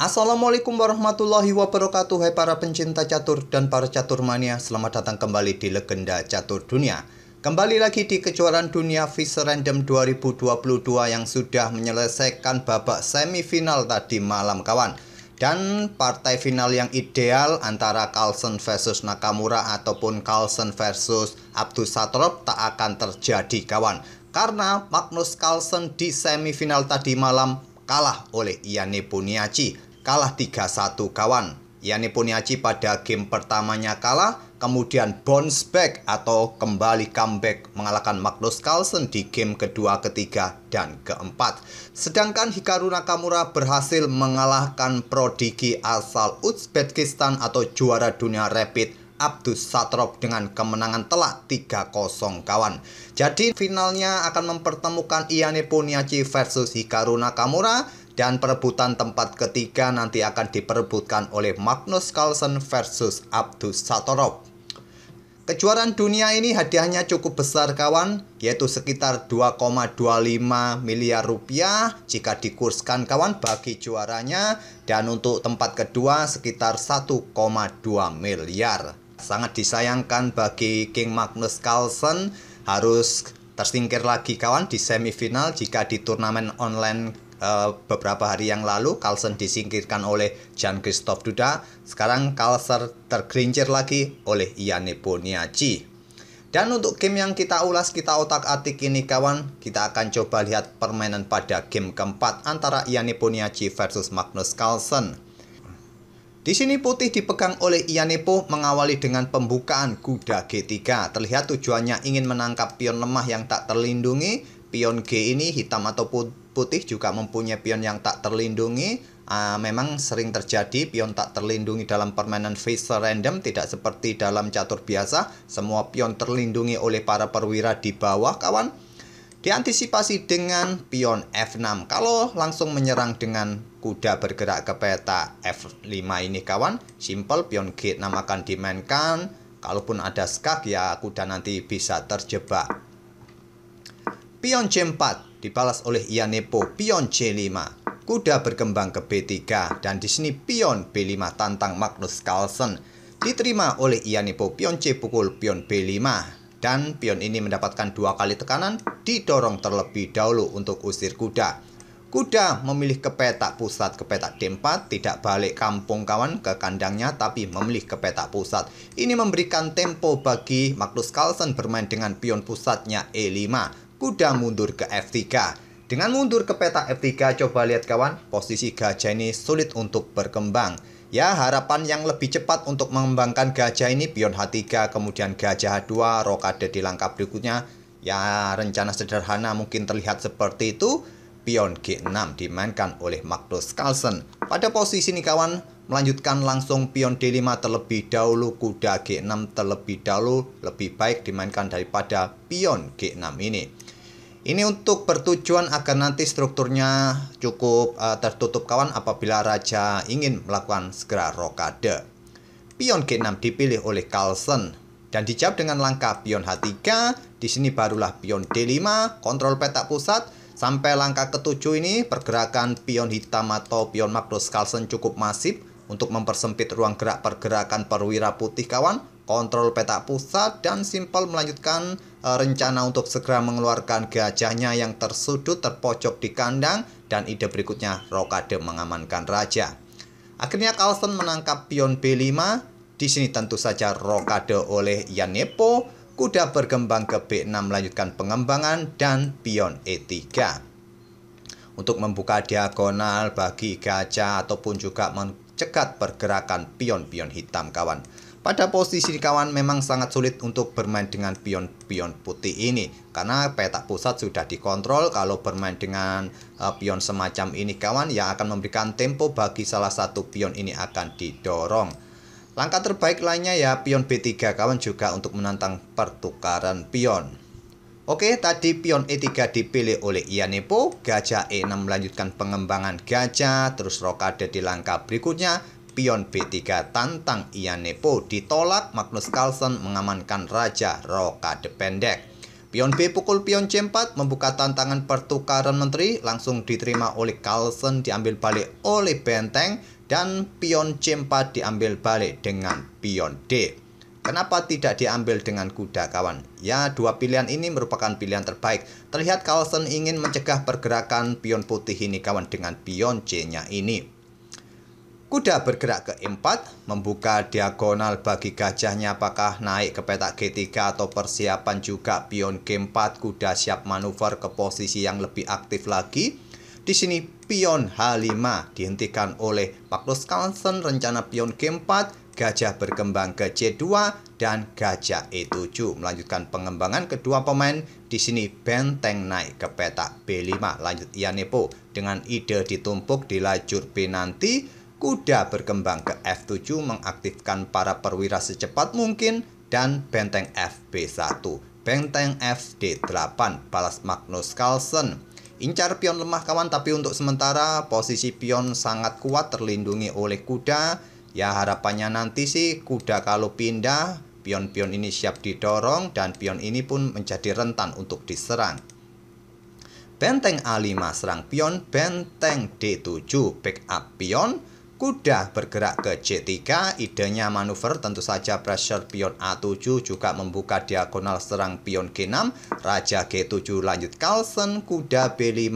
Assalamualaikum warahmatullahi wabarakatuh. Hai para pencinta catur dan para catur mania, selamat datang kembali di Legenda Catur Dunia. Kembali lagi di kejuaraan dunia FIS Random 2022 yang sudah menyelesaikan babak semifinal tadi malam kawan. Dan partai final yang ideal antara Carlsen versus Nakamura ataupun Carlsen versus Abdussatorov tak akan terjadi kawan. Karena Magnus Carlsen di semifinal tadi malam kalah oleh Ian Nepomniachtchi. Kalah 3-1 kawan. Ian Nepomniachtchi pada game pertamanya kalah, kemudian bounce back atau kembali comeback mengalahkan Magnus Carlsen di game kedua, ketiga, dan keempat. Sedangkan Hikaru Nakamura berhasil mengalahkan prodigi asal Uzbekistan atau juara dunia rapid Abdussatorov dengan kemenangan telak 3-0 kawan. Jadi finalnya akan mempertemukan Ian Nepomniachtchi versus Hikaru Nakamura. Dan perebutan tempat ketiga nanti akan diperebutkan oleh Magnus Carlsen versus Abdussatorov. Kejuaraan dunia ini hadiahnya cukup besar kawan, yaitu sekitar 2,25 miliar rupiah jika dikurskan kawan bagi juaranya. Dan untuk tempat kedua sekitar 1,2 miliar. Sangat disayangkan bagi King Magnus Carlsen harus tersingkir lagi kawan di semifinal jika di turnamen online beberapa hari yang lalu Carlsen disingkirkan oleh Jan-Christophe Duda. Sekarang Carlsen tergelincir lagi oleh Ian Nepomniachtchi. Dan untuk game yang kita ulas, kita otak-atik ini kawan, kita akan coba lihat permainan pada game keempat antara Ian Nepomniachtchi versus Magnus Carlsen. Di sini putih dipegang oleh Ian Nepo mengawali dengan pembukaan kuda G3. Terlihat tujuannya ingin menangkap pion lemah yang tak terlindungi. Pion G ini hitam ataupun putih juga mempunyai pion yang tak terlindungi. Memang sering terjadi pion tak terlindungi dalam permainan FIS Random, tidak seperti dalam catur biasa. Semua pion terlindungi oleh para perwira di bawah kawan. Diantisipasi dengan pion F6. Kalau langsung menyerang dengan kuda bergerak ke peta F5 ini kawan, simple pion G6 akan dimainkan. Kalaupun ada skak ya kuda nanti bisa terjebak. Pion C4 dibalas oleh Ian Nepo, pion C5. Kuda berkembang ke B3 dan di sini pion B5 tantang Magnus Carlsen. Diterima oleh Ian Nepo, pion C pukul pion B5 dan pion ini mendapatkan 2 kali tekanan, didorong terlebih dahulu untuk usir kuda. Kuda memilih ke petak pusat, ke petak D4, tidak balik kampung kawan ke kandangnya tapi memilih ke petak pusat. Ini memberikan tempo bagi Magnus Carlsen bermain dengan pion pusatnya E5. Kuda mundur ke F3. Dengan mundur ke petak F3, coba lihat kawan, posisi gajah ini sulit untuk berkembang. Ya, harapan yang lebih cepat untuk mengembangkan gajah ini pion H3, kemudian gajah H2, rokade di langkah berikutnya. Ya, rencana sederhana mungkin terlihat seperti itu. Pion G6 dimainkan oleh Magnus Carlsen. Pada posisi ini kawan, melanjutkan langsung pion D5 terlebih dahulu, kuda G6 terlebih dahulu, lebih baik dimainkan daripada pion G6 ini. Ini untuk bertujuan agar nanti strukturnya cukup tertutup kawan apabila raja ingin melakukan segera rokade. Pion G6 dipilih oleh Carlsen dan dijawab dengan langkah pion H3. Di sini barulah pion D5, kontrol petak pusat. Sampai langkah ke-7 ini pergerakan pion hitam atau pion Magnus Carlsen cukup masif untuk mempersempit ruang gerak pergerakan perwira putih kawan. Kontrol petak pusat dan simpel melanjutkan rencana untuk segera mengeluarkan gajahnya yang tersudut terpojok di kandang dan ide berikutnya rokade mengamankan raja. Akhirnya Carlsen menangkap pion B5. Di sini tentu saja rokade oleh Ian Nepo. Kuda berkembang ke B6 melanjutkan pengembangan dan pion E3. Untuk membuka diagonal bagi gajah ataupun juga mencegat pergerakan pion-pion hitam kawan. Pada posisi kawan memang sangat sulit untuk bermain dengan pion-pion putih ini karena petak pusat sudah dikontrol. Kalau bermain dengan pion semacam ini kawan yang akan memberikan tempo bagi salah satu pion ini akan didorong. Langkah terbaik lainnya ya pion B3 kawan juga untuk menantang pertukaran pion. Oke, tadi pion E3 dipilih oleh Ian Nepo, gajah E6 melanjutkan pengembangan gajah, terus rokade di langkah berikutnya. Pion B3 tantang Ian Nepo ditolak, Magnus Carlsen mengamankan raja, rokade pendek. Pion B pukul pion C4 membuka tantangan pertukaran menteri, langsung diterima oleh Carlsen, diambil balik oleh benteng. dan pion C4 diambil balik dengan pion D. Kenapa tidak diambil dengan kuda, kawan? Ya, dua pilihan ini merupakan pilihan terbaik. Terlihat Carlsen ingin mencegah pergerakan pion putih ini, kawan, dengan pion C-nya ini. Kuda bergerak ke E4, membuka diagonal bagi gajahnya. Apakah naik ke petak G3 atau persiapan juga pion G4? Kuda siap manuver ke posisi yang lebih aktif lagi. Di sini pion H5 dihentikan oleh Magnus Carlsen. Rencana pion G4, gajah berkembang ke C2 dan gajah E7. Melanjutkan pengembangan kedua pemain. Di sini benteng naik ke petak B5. Lanjut Iannepo dengan ide ditumpuk di lajur B nanti. Kuda berkembang ke F7 mengaktifkan para perwira secepat mungkin dan benteng FB1. Benteng FD8 balas Magnus Carlsen. Incar pion lemah, kawan, tapi untuk sementara posisi pion sangat kuat terlindungi oleh kuda. Ya, harapannya nanti sih kuda kalau pindah, pion-pion ini siap didorong dan pion ini pun menjadi rentan untuk diserang. Benteng A5 serang pion, benteng D7 backup pion. Kuda bergerak ke C3, idenya manuver tentu saja pressure pion A7 juga membuka diagonal serang pion G6, raja G7 lanjut Carlsen, kuda B5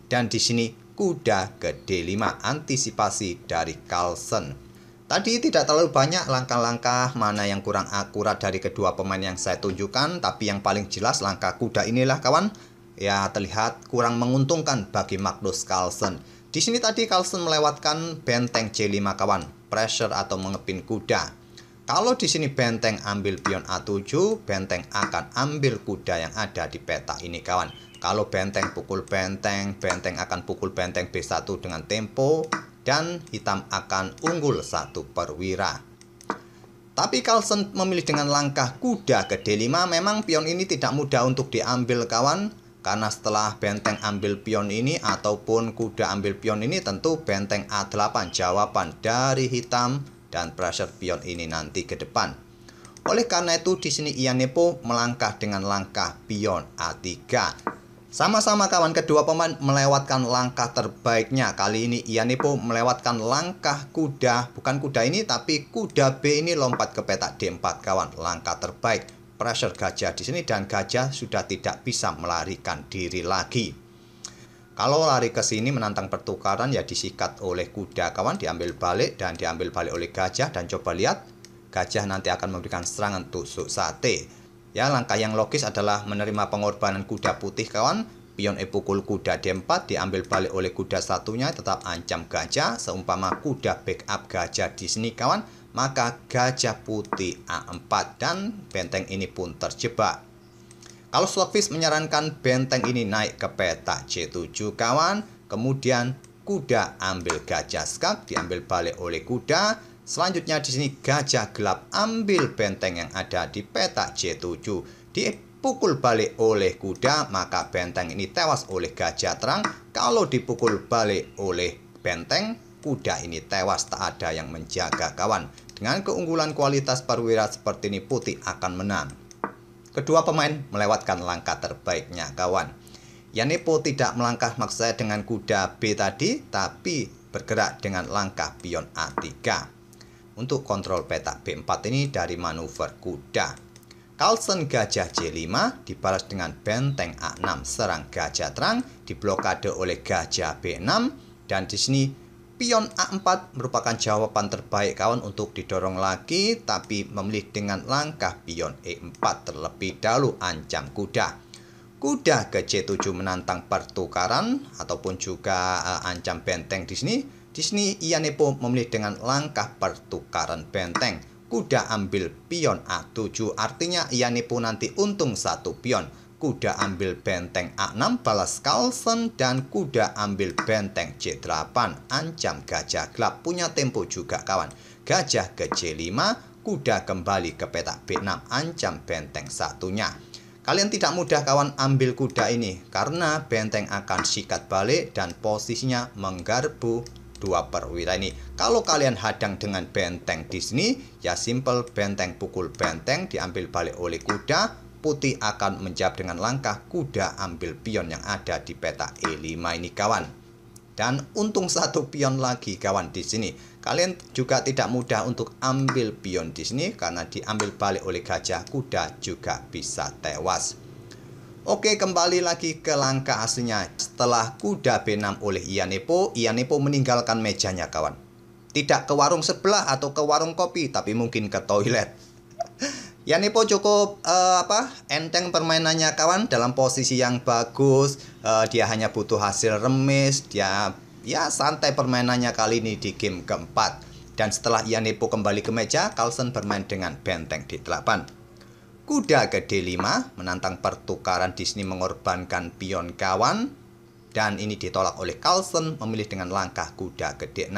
dan di sini kuda ke D5, antisipasi dari Carlsen. Tadi tidak terlalu banyak langkah-langkah mana yang kurang akurat dari kedua pemain yang saya tunjukkan, tapi yang paling jelas langkah kuda inilah, kawan, ya terlihat kurang menguntungkan bagi Magnus Carlsen. Di sini tadi Carlsen melewatkan benteng C5, kawan, pressure atau mengepin kuda. Kalau di sini benteng ambil pion A7, benteng akan ambil kuda yang ada di peta ini, kawan. Kalau benteng pukul benteng, benteng akan pukul benteng B1 dengan tempo dan hitam akan unggul satu perwira. Tapi Carlsen memilih dengan langkah kuda ke D5. Memang pion ini tidak mudah untuk diambil, kawan. Karena setelah benteng ambil pion ini ataupun kuda ambil pion ini, tentu benteng A8 jawaban dari hitam dan pressure pion ini nanti ke depan. Oleh karena itu di sini Iannepo melangkah dengan langkah pion A3. Sama-sama, kawan, kedua pemain melewatkan langkah terbaiknya. Kali ini Iannepo melewatkan langkah kuda, bukan kuda ini tapi kuda B ini lompat ke petak D4, kawan. Langkah terbaik. Pressure gajah di sini dan gajah sudah tidak bisa melarikan diri lagi. Kalau lari ke sini menantang pertukaran ya disikat oleh kuda, kawan, diambil balik dan diambil balik oleh gajah dan coba lihat gajah nanti akan memberikan serangan tusuk sate. Ya, langkah yang logis adalah menerima pengorbanan kuda putih, kawan. Pion E pukul kuda D4 diambil balik oleh kuda satunya, tetap ancam gajah. Seumpama kuda backup gajah di sini, kawan, maka gajah putih A4 dan benteng ini pun terjebak. Kalau Stockfish menyarankan benteng ini naik ke petak C7, kawan. Kemudian kuda ambil gajah skak, diambil balik oleh kuda. Selanjutnya di sini gajah gelap ambil benteng yang ada di petak C7. Dipukul balik oleh kuda, maka benteng ini tewas oleh gajah terang. Kalau dipukul balik oleh benteng, kuda ini tewas, tak ada yang menjaga, kawan. Dengan keunggulan kualitas perwira seperti ini, putih akan menang. Kedua pemain melewatkan langkah terbaiknya, kawan. Iannepo tidak melangkah maksud saya dengan kuda B tadi, tapi bergerak dengan langkah pion A3. Untuk kontrol petak B4 ini dari manuver kuda. Carlsen gajah C5 dibalas dengan benteng A6 serang gajah terang, diblokade oleh gajah B6 dan di sini pion A4 merupakan jawaban terbaik, kawan, untuk didorong lagi, tapi memilih dengan langkah pion E4 terlebih dahulu ancam kuda. Kuda ke C7 menantang pertukaran ataupun juga ancam benteng di sini. Di sini Iannepo memilih dengan langkah pertukaran benteng. Kuda ambil pion A7, artinya Iannepo nanti untung satu pion. Kuda ambil benteng A6 balas Carlsen dan kuda ambil benteng C8 ancam gajah gelap, punya tempo juga, kawan. Gajah ke C5, kuda kembali ke petak B6 ancam benteng satunya. Kalian tidak mudah, kawan, ambil kuda ini karena benteng akan sikat balik dan posisinya menggarpu dua perwira ini. Kalau kalian hadang dengan benteng di sini, ya simple, benteng pukul benteng diambil balik oleh kuda. Putih akan menjawab dengan langkah kuda ambil pion yang ada di petak E5 ini, kawan. Dan untung satu pion lagi, kawan, di sini. Kalian juga tidak mudah untuk ambil pion di sini karena diambil balik oleh gajah, kuda juga bisa tewas. Oke, kembali lagi ke langkah aslinya. Setelah kuda B6 oleh Iyanepo meninggalkan mejanya kawan. Tidak ke warung sebelah atau ke warung kopi, tapi mungkin ke toilet. Iyanepo cukup enteng permainannya kawan, dalam posisi yang bagus. Dia hanya butuh hasil remis. Dia santai permainannya kali ini di game keempat. Dan setelah Iyanepo kembali ke meja, Carlsen bermain dengan benteng D8. Kuda ke D5 menantang pertukaran. Di sini mengorbankan pion kawan, dan ini ditolak oleh Carlsen, memilih dengan langkah kuda ke D6.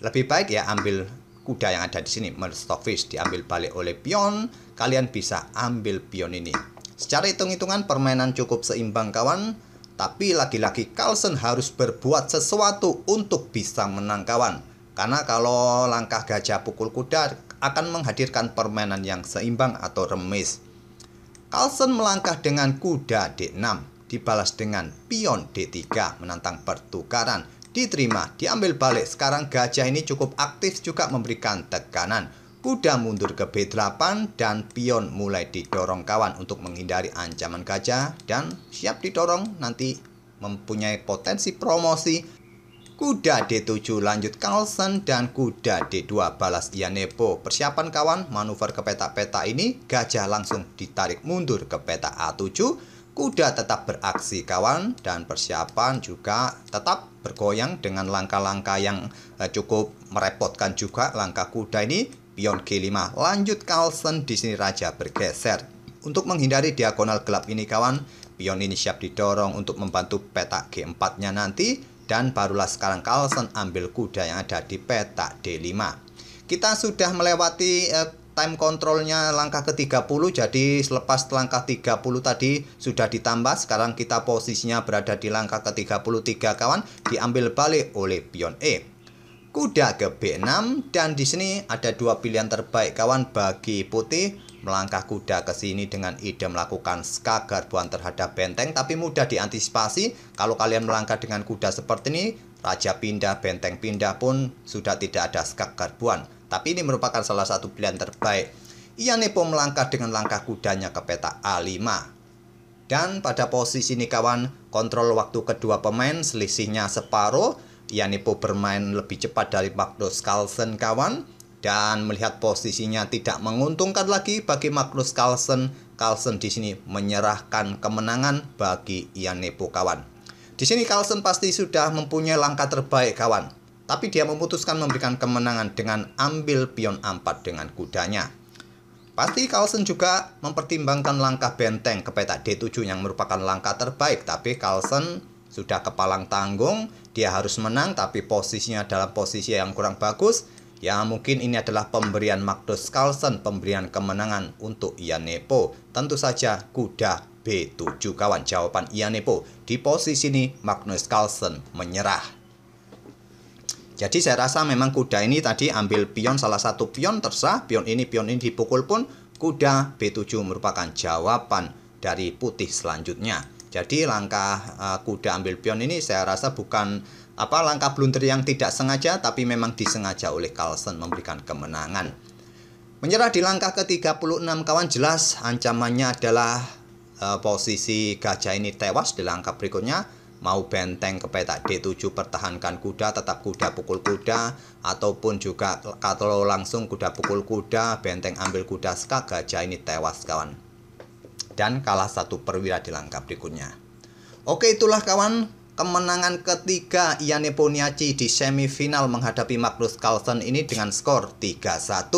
Lebih baik ya ambil kuda yang ada di sini, Stockfish diambil balik oleh pion. Kalian bisa ambil pion ini. Secara hitung-hitungan permainan cukup seimbang kawan, tapi lagi-lagi Carlsen harus berbuat sesuatu untuk bisa menang kawan. Karena kalau langkah gajah pukul kuda akan menghadirkan permainan yang seimbang atau remis. Carlsen melangkah dengan kuda D6, dibalas dengan pion D3 menantang pertukaran. Diterima, diambil balik. Sekarang gajah ini cukup aktif juga memberikan tekanan. Kuda mundur ke B8 dan pion mulai didorong kawan untuk menghindari ancaman gajah dan siap didorong nanti mempunyai potensi promosi. Kuda D7 lanjut Carlsen dan kuda D2 balas Iyanepo. Persiapan kawan, manuver ke peta-peta ini, gajah langsung ditarik mundur ke peta A7. Kuda tetap beraksi kawan, dan persiapan juga tetap bergoyang dengan langkah-langkah yang cukup merepotkan juga langkah kuda ini. Pion G5 lanjut Carlsen, di sini raja bergeser. Untuk menghindari diagonal gelap ini kawan, pion ini siap didorong untuk membantu peta G4-nya nanti. Dan barulah sekarang Carlsen ambil kuda yang ada di peta D5. Kita sudah melewati time controlnya langkah ke-30. Jadi selepas langkah 30 tadi sudah ditambah. Sekarang kita posisinya berada di langkah ke-33 kawan. Diambil balik oleh pion E. Kuda ke B6, dan di sini ada dua pilihan terbaik kawan bagi putih. Melangkah kuda ke sini dengan ide melakukan skak garbuan terhadap benteng, tapi mudah diantisipasi. Kalau kalian melangkah dengan kuda seperti ini, raja pindah, benteng pindah pun sudah tidak ada skak garbuan. Tapi ini merupakan salah satu pilihan terbaik. Iyanepo melangkah dengan langkah kudanya ke peta A5. Dan pada posisi ini kawan, kontrol waktu kedua pemain selisihnya separuh. Iyanepo bermain lebih cepat dari Magnus Carlsen kawan. Dan melihat posisinya tidak menguntungkan lagi bagi Magnus Carlsen, Carlsen di sini menyerahkan kemenangan bagi Iyanepo kawan. Di sini Carlsen pasti sudah mempunyai langkah terbaik kawan, tapi dia memutuskan memberikan kemenangan dengan ambil pion A4 dengan kudanya. Pasti Carlsen juga mempertimbangkan langkah benteng ke peta D7 yang merupakan langkah terbaik, tapi Carlsen sudah kepalang tanggung. Dia harus menang, tapi posisinya dalam posisi yang kurang bagus. Ya mungkin ini adalah pemberian Magnus Carlsen, pemberian kemenangan untuk Iyanepo. Tentu saja kuda B7 kawan, jawaban Iyanepo. Di posisi ini Magnus Carlsen menyerah. Jadi saya rasa memang kuda ini tadi ambil pion, salah satu pion terserah. Pion ini dipukul pun kuda B7 merupakan jawaban dari putih selanjutnya. Jadi langkah kuda ambil pion ini saya rasa bukan langkah blunder yang tidak sengaja, tapi memang disengaja oleh Carlsen memberikan kemenangan. Menyerah di langkah ke-36 kawan, jelas ancamannya adalah posisi gajah ini tewas di langkah berikutnya. Mau benteng ke peta D7 pertahankan kuda, tetap kuda pukul kuda, ataupun juga kalau langsung kuda pukul kuda, benteng ambil kuda skak, gajah ini tewas kawan. Dan kalah satu perwira di langkah berikutnya. Oke, itulah kawan kemenangan ketiga Iyanepo Niachi di semifinal menghadapi Magnus Carlsen ini dengan skor 3-1.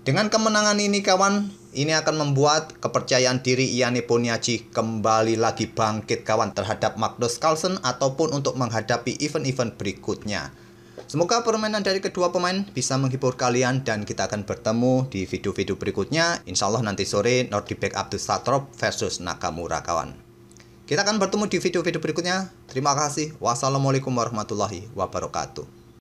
Dengan kemenangan ini kawan, ini akan membuat kepercayaan diri Iyanepo Niachi kembali lagi bangkit kawan terhadap Magnus Carlsen ataupun untuk menghadapi event-event berikutnya. Semoga permainan dari kedua pemain bisa menghibur kalian dan kita akan bertemu di video-video berikutnya. Insya Allah nanti sore Nordicbek Abdussatrob versus Nakamura kawan. Kita akan bertemu di video-video berikutnya. Terima kasih. Wassalamualaikum warahmatullahi wabarakatuh.